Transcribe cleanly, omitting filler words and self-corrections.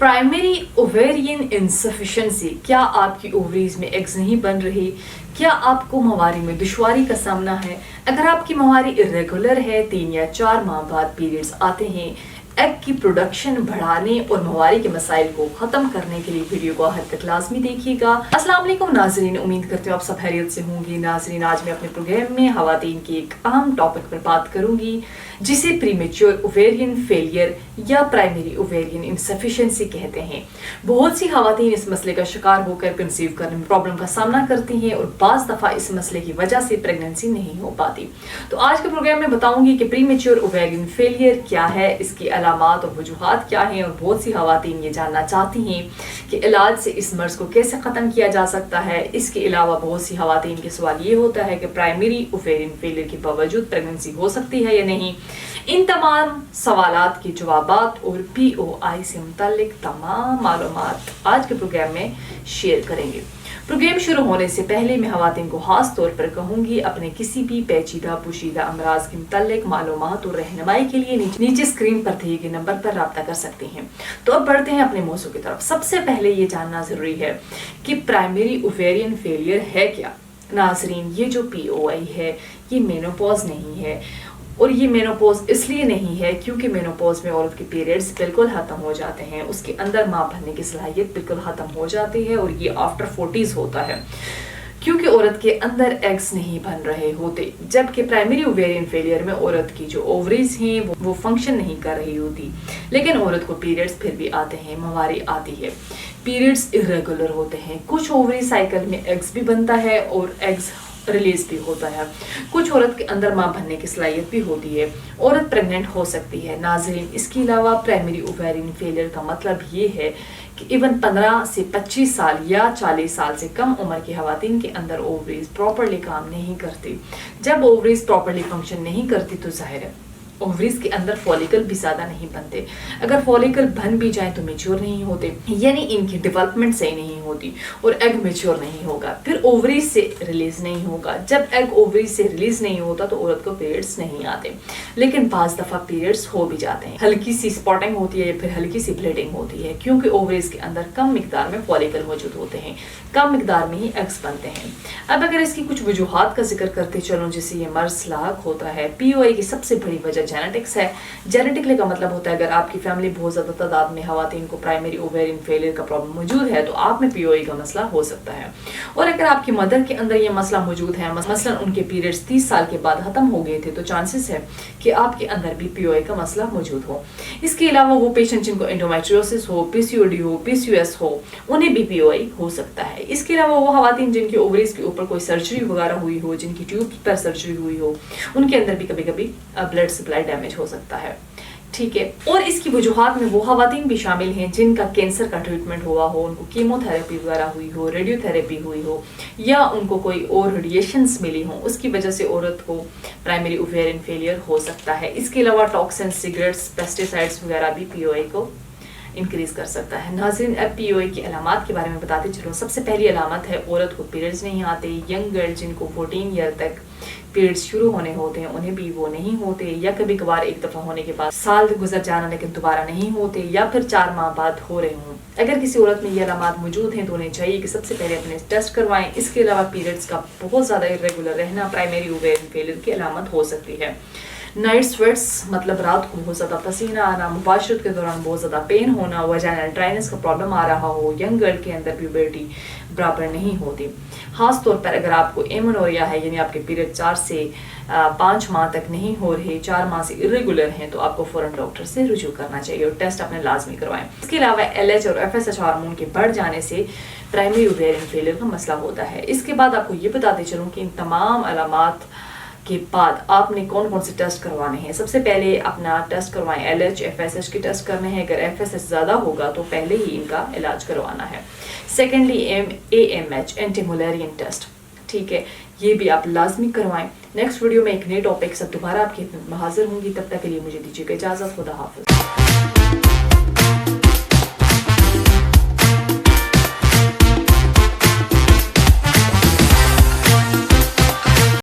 Primary ovarian insufficiency, क्या आपकी ovaries में एग्स नहीं बन रही? क्या आपको मवारी में दुश्वारी का सामना है? अगर आपकी मवारी इरेगुलर है, 3 या 4 माह बाद पीरियड्स आते हैं, एग की प्रोडक्शन बढ़ाने और मवारी के मसाइल को ख़त्म करने के लिए वीडियो को आखिर तक लाजमी देखिएगा। अस्सलाम वालेकुम नाज़रीन, उम्मीद करते हो आप सब खैरियत से होंगे। नाज़रीन, आज मैं अपने प्रोग्राम में ख़वातीन की एक अहम टॉपिक पर बात करूंगी जिसे प्रीमेच्योर ओवेरियन फेलियर या प्राइमरी ओवेरियन इनसफिशिएंसी कहते हैं। बहुत सी ख़वातीन इस मसले का शिकार होकर कंसीव करने में प्रॉब्लम का सामना करती हैं और बाज़ दफ़ा इस मसले की वजह से प्रेगनेंसी नहीं हो पाती। तो आज के प्रोग्राम में बताऊंगी कि प्रीमेच्योर ओवेरियन फेलियर क्या है, इसकी अलामात और वजूहात क्या हैं, और बहुत सी ख़वातीन ये जानना चाहती हैं कि इलाज से इस मर्ज़ को कैसे ख़त्म किया जा सकता है। इसके अलावा बहुत सी ख़वातीन के सवाल ये होता है कि प्राइमरी ओवेरियन फेलियर के बावजूद प्रेगनेंसी हो सकती है या नहीं। इन तमाम सवालात के जवाबात और POI से मुताल्लिक तमाम मालूमात आज के प्रोग्राम में शेयर करेंगे। प्रोग्राम शुरू होने से पहले मैं ख़वातीन को खास तौर पर कहूँगी अपने किसी भी पेचीदा पोशीदा अमराज के मुताल्लिक मालूमात और रहनुमाई के लिए नीचे स्क्रीन पर दिए गए नंबर पर राब्ता कर सकते हैं। तो अब बढ़ते हैं अपने मौजू की तरफ। सबसे पहले ये जानना ज़रूरी है कि प्राइमरी ओवेरियन फेलियर है क्या। नाज़रीन, ये जो POI है ये मेनोपॉज नहीं है, और ये मेनोपॉज इसलिए नहीं है क्योंकि मेनोपॉज में औरत के पीरियड्स बिल्कुल ख़त्म हो जाते हैं, उसके अंदर माँ भरने की सलाहियत बिल्कुल ख़त्म हो जाती है, और ये आफ्टर 40s होता है क्योंकि औरत के अंदर एग्स नहीं बन रहे होते। जबकि प्राइमरी ओवेरियन फेलियर में औरत की जो ओवरीज हैं वो फंक्शन नहीं कर रही होती, लेकिन औरत को पीरियड्स फिर भी आते हैं, मवारी आती है, पीरियड्स इरेगुलर होते हैं। कुछ ओवरी साइकिल में एग्स भी बनता है और एग्स रिलीज भी होता है। कुछ औरत के अंदर माँ बनने की सलाहियत भी होती है, औरत प्रेग्नेंट हो सकती है। नाज़रीन, इसके अलावा प्राइमरी ओवेरियन फेलियर का मतलब ये है कि इवन 15 से 25 साल या 40 साल से कम उम्र की ख़वातीन के अंदर ओवरीज प्रॉपरली काम नहीं करती। जब ओवरीज प्रॉपरली फंक्शन नहीं करती तो जाहिर है ओवरीज के अंदर फॉलिकल भी ज़्यादा नहीं बनते। अगर फॉलिकल बन भी जाए तो मेच्योर नहीं होते, यानी इनकी डेवलपमेंट सही नहीं होती और एग मेच्योर नहीं होगा, फिर ओवरीज से रिलीज नहीं होगा। जब एग ओवरीज से रिलीज नहीं होता तो औरत को पीरियड्स नहीं आते, लेकिन बाज़ दफ़ा पीरियड्स हो भी जाते हैं। हल्की सी स्पॉटिंग होती है या फिर हल्की सी ब्लीडिंग होती है क्योंकि ओवरीज के अंदर कम मिकदार में फॉलिकल मौजूद होते हैं, कम मिकदार में ही एग्स बनते हैं। अब अगर इसकी कुछ वजूहात का जिक्र करते चलो जिससे ये मर्ज लाक होता है, POI की सबसे बड़ी वजह जेनेटिक्स है। जेनेटिकली का मतलब होता है अगर आपकी फैमिली बहुत ज़्यादा तादाद में ख़वातीन को प्राइमरी ओवेरियन फेलियर का प्रॉब्लम मौजूद है तो आप में POI का मसला हो सकता है। और अगर आपकी मदर के अंदर ये मसला मौजूद है, मसलन उनके पीरियड्स 30 साल के बाद ख़त्म हो गए थे, तो चांसेस है कि आपके अंदर भी POI का मसला मौजूद हो। इसके अलावा वो पेशेंट जिनको एंडोमेट्रियोसिस हो, PCOD हो, PCOS हो, उन्हें भी POI हो सकता है। इसके अलावा वो ख़वातीन जिनकी ओवरीज के ऊपर कोई सर्जरी वगैरह हुई हो, जिनकी ट्यूब पर सर्जरी हुई हो, उनके अंदर भी कभी कभी ब्लड सप्लाई डैमेज हो सकता है। ठीक है, और इसकी वजूहात में वो ख़वातीन भी शामिल हैं जिनका कैंसर का ट्रीटमेंट हुआ हो, उनको कीमोथेरेपी वगैरह हुई हो, रेडियोथेरेपी हुई हो, या उनको कोई और रेडिएशंस मिली हो, उसकी वजह से औरत को प्राइमरी ओवेरियन फेलियर हो सकता है। इसके अलावा टॉक्सिन, सिगरेट्स, पेस्टिसाइड्स वगैरह भी POI को इंक्रीज कर सकता है। नाज़रीन, अब POI की अलामात के बारे में बताते चलो। सबसे पहली अलामत है औरत को पीरियड्स नहीं आते। यंग गर्ल जिनको 14 ईयर तक पीरियड्स शुरू होने होते हैं उन्हें भी वो नहीं होते, या कभी कभार एक दफ़ा होने के बाद साल गुजर जाना लेकिन दोबारा नहीं होते, या फिर 4 माह बाद हो रहे हों। अगर किसी औरत में ये अलामात मौजूद हैं तो उन्हें चाहिए कि सबसे पहले अपने टेस्ट करवाएं। इसके अलावा पीरियड्स का बहुत ज़्यादा इरेगुलर रहना प्राइमरी ओवेरियन फेलियर की अलामत हो सकती है। नाइट स्वेट्स मतलब रात को बहुत ज़्यादा पसीना आना, मुबाशरत के दौरान बहुत ज़्यादा पेन होना, वजाइनल ड्राइनेस का प्रॉब्लम आ रहा हो, यंग गर्ल के अंदर प्यूबर्टी बराबर नहीं होती। ख़ास तौर पर अगर आपको एमेनोरिया है, यानी आपके पीरियड 4 से 5 माह तक नहीं हो रहे, 4 माह से इरेगुलर हैं, तो आपको फ़ौरन डॉक्टर से रुजू करना चाहिए और टेस्ट अपने लाजमी करवाएं। इसके अलावा LH और FSH हार्मोन के बढ़ जाने से प्राइमरी ओवेरियन फेलियर का मसला होता है। इसके बाद आपको ये बताते चलूँ कि इन तमाम अलामात के बाद आपने कौन कौन से टेस्ट करवाने हैं। सबसे पहले अपना टेस्ट करवाएं, LH FSH के टेस्ट करने हैं। अगर FSH ज़्यादा होगा तो पहले ही इनका इलाज करवाना है। सेकेंडली AMH एंटीमुलेरियन टेस्ट, ठीक है, ये भी आप लाजमी करवाएं। नेक्स्ट वीडियो में एक नए टॉपिक से दोबारा आपके हाजिर होंगी, तब तक के लिए मुझे दीजिएगा इजाज़त। खुदा हाफिज़।